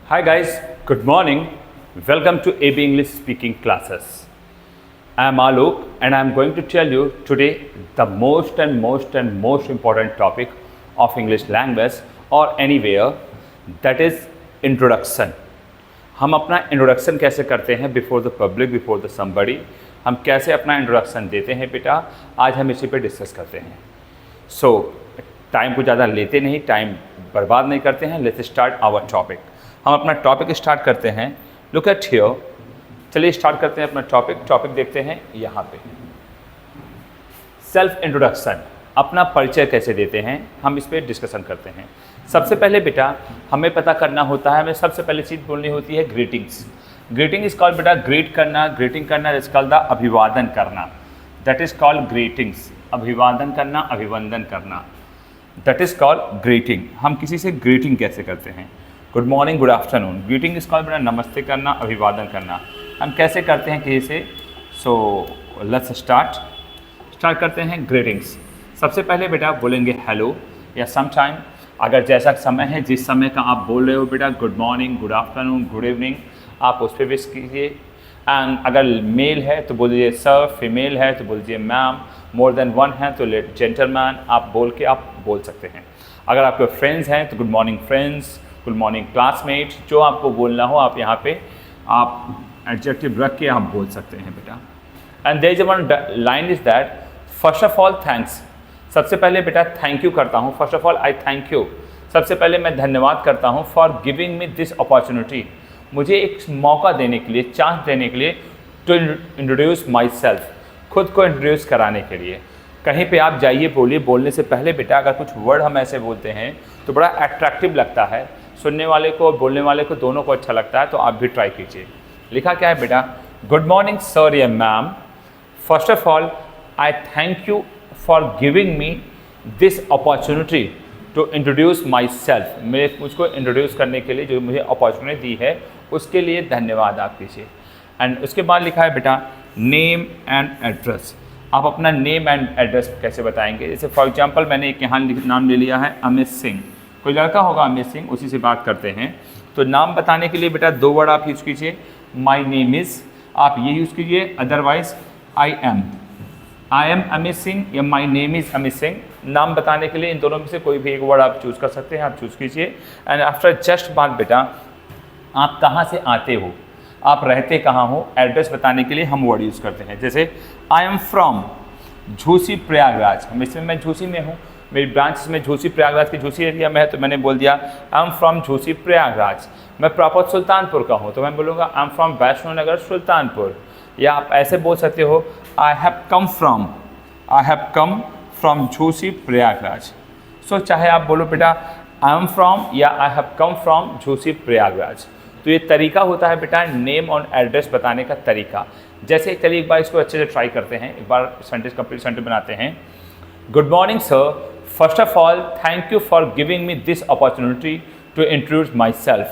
Hi guys, good morning. Welcome to AB English speaking classes. I am Alok and I am going to tell you today the most important topic of English language or anywhere, that is introduction. हम अपना introduction कैसे करते हैं before the public, before the somebody, हम कैसे अपना introduction देते हैं बेटा, आज हम इसी पे डिस्कस करते हैं. सो टाइम को ज़्यादा लेते नहीं, टाइम बर्बाद नहीं करते हैं. Let's start our topic. हम अपना टॉपिक स्टार्ट करते हैं. Look at here. चलिए स्टार्ट करते हैं अपना टॉपिक देखते हैं यहाँ पे. सेल्फ इंट्रोडक्शन, अपना परिचय कैसे देते हैं, हम इस पर डिस्कशन करते हैं. सबसे पहले बेटा हमें पता करना होता है, हमें सबसे पहले चीज़ बोलनी होती है ग्रीटिंग्स. ग्रीटिंग इज कॉल्ड बेटा ग्रीट करना, ग्रीटिंग करना इज कॉल्ड द अभिवादन करना. That is called greetings. अभिवादन करना, अभिवंदन करना, दैट इज कॉल्ड ग्रीटिंग. हम किसी से ग्रीटिंग कैसे करते हैं? Good morning, good afternoon. Greeting is called बेटा नमस्ते करना, अभिवादन करना. हम कैसे करते हैं किसी से? सो लेट्स स्टार्ट करते हैं ग्रीटिंग्स. सबसे पहले बेटा बोलेंगे हेलो, या समटाइम अगर जैसा समय है, जिस समय का आप बोल रहे हो बेटा, good morning, good afternoon, good evening, आप उस पर विश कीजिए. एंड अगर मेल है तो बोलिए सर, फीमेल है तो बोलिए मैम, मोर देन वन है तो जेंटलमैन, आप बोल सकते हैं. अगर आपके फ्रेंड्स हैं तो good morning friends, good morning classmate, जो आपको बोलना हो आप यहाँ पे आप एडजेक्टिव रख के आप बोल सकते हैं बेटा. And there is one line is that first of all thanks. सबसे पहले बेटा थैंक यू करता हूँ. First of all I thank you. सबसे पहले मैं धन्यवाद करता हूँ for giving me this opportunity, मुझे एक मौका देने के लिए, चांस देने के लिए, टू इंट्रोड्यूस माई सेल्फ, खुद को इंट्रोड्यूस कराने के लिए. कहीं पे आप जाइए, बोलिए. बोलने से पहले बेटा अगर कुछ वर्ड हम ऐसे बोलते हैं तो बड़ा अट्रैक्टिव लगता है, सुनने वाले को और बोलने वाले को दोनों को अच्छा लगता है. तो आप भी ट्राई कीजिए. लिखा क्या है बेटा? गुड मॉर्निंग सर या ma'am, first of all I thank you for giving me this opportunity to introduce myself. मुझको इंट्रोड्यूस करने के लिए जो मुझे अपॉर्चुनिटी दी है उसके लिए धन्यवाद आप कीजिए. एंड उसके बाद लिखा है बेटा नेम एंड एड्रेस. आप अपना नेम एंड एड्रेस कैसे बताएंगे? जैसे फॉर एग्जांपल मैंने एक यहाँ नाम ले लिया है अमित सिंह. कोई लड़का होगा अमित सिंह, उसी से बात करते हैं. तो नाम बताने के लिए बेटा दो वर्ड आप यूज़ कीजिए. माई नेम इज़ आप ये यूज़ कीजिए, otherwise I am Amit Singh या my name is Amit Singh. नाम बताने के लिए इन दोनों में से कोई भी एक वर्ड आप चूज़ कर सकते हैं, आप चूज़ कीजिए. एंड आफ्टर जस्ट बात बेटा आप कहाँ से आते हो, आप रहते कहाँ हो, एड्रेस बताने के लिए हम वर्ड यूज़ करते हैं. जैसे आई एम फ्रॉम झूसी प्रयागराज. मैं झूसी में हूँ, मेरी ब्रांच में झूसी प्रयागराज की झूसी एरिया में है, तो मैंने बोल दिया I am from Jhusi Prayagraj. मैं प्रॉपर सुल्तानपुर का हूँ तो मैं बोलूँगा I am from Vaishno Nagar Sultanpur. या आप ऐसे बोल सकते हो I have come from Jhusi Prayagraj. So चाहे आप बोलो बेटा आई एम फ्रॉम या I have come from Jhusi Prayagraj. तो ये तरीका होता है बेटा नेम और एड्रेस बताने का तरीका. जैसे चलिए एक बार इसको अच्छे से ट्राई करते हैं. एक बार सेंटेंस कंप्लीट सेंटेंस बनाते हैं. Good morning sir, first of all thank you for giving me this opportunity to introduce myself.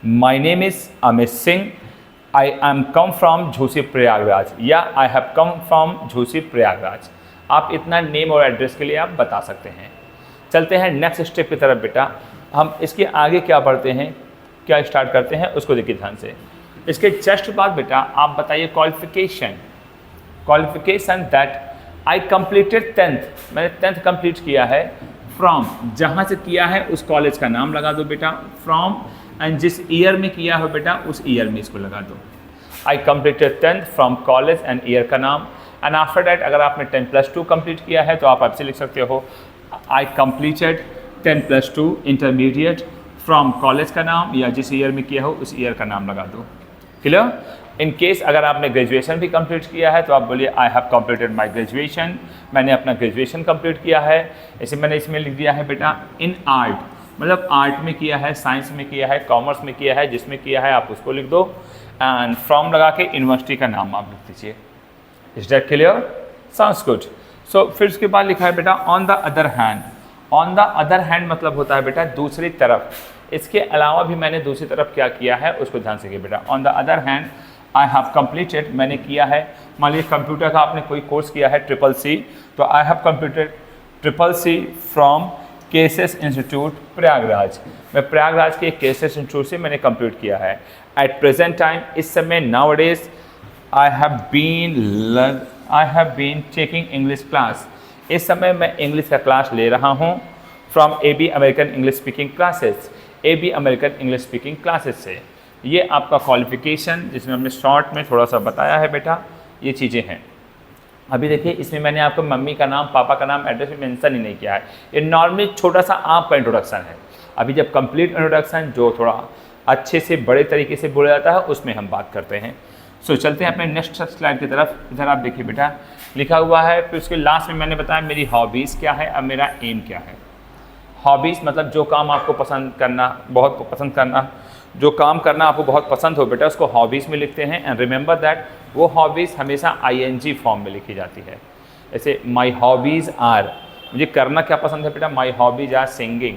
My name is Amit Singh. I am come from Jhusi Prayagraj या I have come from Jhusi Prayagraj. आप इतना name और address के लिए आप बता सकते हैं. चलते हैं नेक्स्ट स्टेप की तरफ बेटा. हम इसके आगे क्या बढ़ते हैं, क्या स्टार्ट करते हैं उसको देखिए ध्यान से. इसके जस्ट बाद बेटा आप बताइए qualification that I completed 10th. मैंने 10th कंप्लीट किया है. फ्रॉम जहाँ से किया है उस कॉलेज का नाम लगा दो बेटा. फ्रॉम एंड जिस ईयर में किया हो बेटा उस ईयर में इसको लगा दो. I completed 10th from college and year का नाम. एंड आफ्टर डैट अगर आपने 10+2 कंप्लीट किया है तो आप आपसे लिख सकते हो I completed 10+2 intermediate from college का नाम, या जिस ईयर में किया हो उस ईयर का नाम लगा दो. क्लियर? इन केस अगर आपने ग्रेजुएशन भी कंप्लीट किया है तो आप बोलिए I have completed my graduation. मैंने अपना ग्रेजुएशन कंप्लीट किया है. ऐसे मैंने इसमें लिख दिया है बेटा इन आर्ट, मतलब आर्ट में किया है, साइंस में किया है, कॉमर्स में किया है, जिसमें किया है आप उसको लिख दो. एंड फ्रॉम लगा के यूनिवर्सिटी का नाम आप लिख दीजिए. Is that clear? Sounds good. So फिर उसके बाद लिखा है बेटा on the other hand. On the other hand मतलब होता है बेटा दूसरी तरफ. इसके अलावा भी मैंने दूसरी तरफ क्या किया है उसको ध्यान से बेटा. On the other hand I have completed, मैंने किया है. मान लीजिए कंप्यूटर का आपने कोई कोर्स किया है CCC, तो I have completed CCC from cases institute Prayagraj. मैं प्रयागराज के एक केसेस इंस्टीट्यूट से मैंने कंप्लीट किया है। एट प्रेजेंट टाइम, इस समय nowadays I have been taking English class. इस समय मैं इंग्लिश का क्लास ले रहा हूँ from AB American English speaking classes, AB American English speaking classes से। ये आपका क्वालिफिकेशन जिसमें हमने शॉर्ट में थोड़ा सा बताया है बेटा, ये चीज़ें हैं। अभी देखिए इसमें मैंने आपको मम्मी का नाम, पापा का नाम, एड्रेस में मेंशन ही नहीं किया है। ये नॉर्मली छोटा सा आपका इंट्रोडक्शन है। अभी जब कंप्लीट इंट्रोडक्शन जो थोड़ा अच्छे से बड़े तरीके से बोला जाता है उसमें हम बात करते हैं। सो चलते हैं अपने नेक्स्ट स्लाइड की तरफ। इधर आप देखिए बेटा, लिखा हुआ है, फिर उसके लास्ट में मैंने बताया मेरी हॉबीज़ क्या है और मेरा एम क्या है। हॉबीज़ मतलब जो काम आपको पसंद करना, बहुत पसंद करना, जो काम करना आपको बहुत पसंद हो बेटा, उसको हॉबीज़ में लिखते हैं। एंड रिमेंबर दैट वो हॉबीज़ हमेशा ING फॉर्म में लिखी जाती है। जैसे माई हॉबीज़ आर, मुझे करना क्या पसंद है बेटा, my hobbies are singing,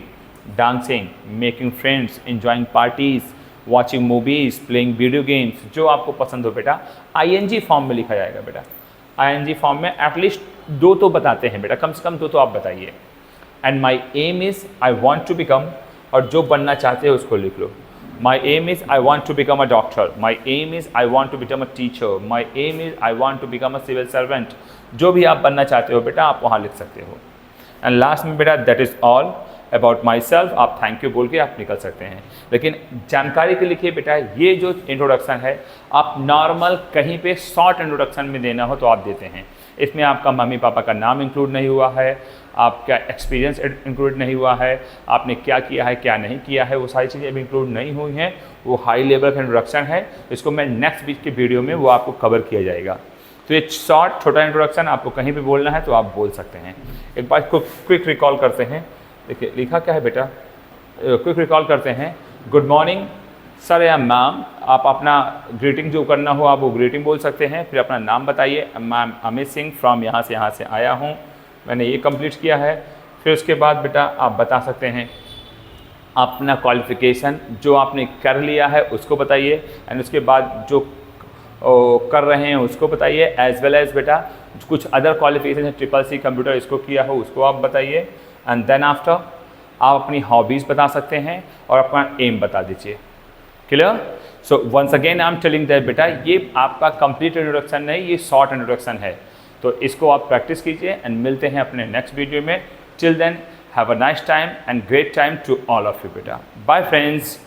dancing, making friends, enjoying parties, watching movies, playing video games. जो आपको पसंद हो बेटा ING फॉर्म में लिखा जाएगा बेटा। ING फॉर्म में एटलीस्ट 2 तो बताते हैं बेटा, कम से कम 2 तो आप बताइए। And my aim is I want to become, और जो बनना चाहते हो उसको लिख लो। My aim is I want to become a doctor. My aim is I want to become a teacher. My aim is I want to become a civil servant. जो भी आप बनना चाहते हो बेटा आप वहाँ लिख सकते हो। एंड लास्ट में बेटा that is all about my self, आप थैंक यू बोल के आप निकल सकते हैं। लेकिन जानकारी के लिखिए बेटा, ये जो इंट्रोडक्शन है आप नॉर्मल कहीं पे शॉर्ट इंट्रोडक्शन में देना हो तो आप देते हैं। इसमें आपका मम्मी पापा का नाम इंक्लूड नहीं हुआ है, आपका एक्सपीरियंस इंक्लूड नहीं हुआ है, आपने क्या किया है क्या नहीं किया है, वो सारी चीज़ें अभी इंक्लूड नहीं हुई हैं। वो हाई लेवल का इंट्रोडक्शन है, इसको मैं नेक्स्ट वीक के वीडियो में वो आपको कवर किया जाएगा। तो ये शॉर्ट छोटा इंट्रोडक्शन आपको कहीं भी बोलना है तो आप बोल सकते हैं। एक बार इसको क्विक रिकॉल करते हैं। देखिए लिखा क्या है बेटा, क्विक रिकॉल करते हैं। गुड मॉर्निंग सर या मैम, आप अपना ग्रीटिंग जो करना हो आप वो ग्रीटिंग बोल सकते हैं। फिर अपना नाम बताइए, मैम अमित सिंह फ्रॉम यहाँ से आया हूँ, मैंने ये कंप्लीट किया है। फिर उसके बाद बेटा आप बता सकते हैं अपना क्वालिफ़िकेशन, जो आपने कर लिया है उसको बताइए। एंड उसके बाद जो कर रहे हैं उसको बताइए, एज वेल एज बेटा कुछ अदर क्वालिफिकेशन है, CCC कंप्यूटर इसको किया हो उसको आप बताइए। एंड देन आफ्टर आप अपनी हॉबीज़ बता सकते हैं और अपना एम बता दीजिए। Clear? So once again I am telling that बेटा ये आपका कंप्लीट इंट्रोडक्शन नहीं, ये शॉर्ट इंट्रोडक्शन है। तो इसको आप प्रैक्टिस कीजिए एंड मिलते हैं अपने नेक्स्ट वीडियो में। Till then have a nice time and great time to all of you बेटा। Bye friends.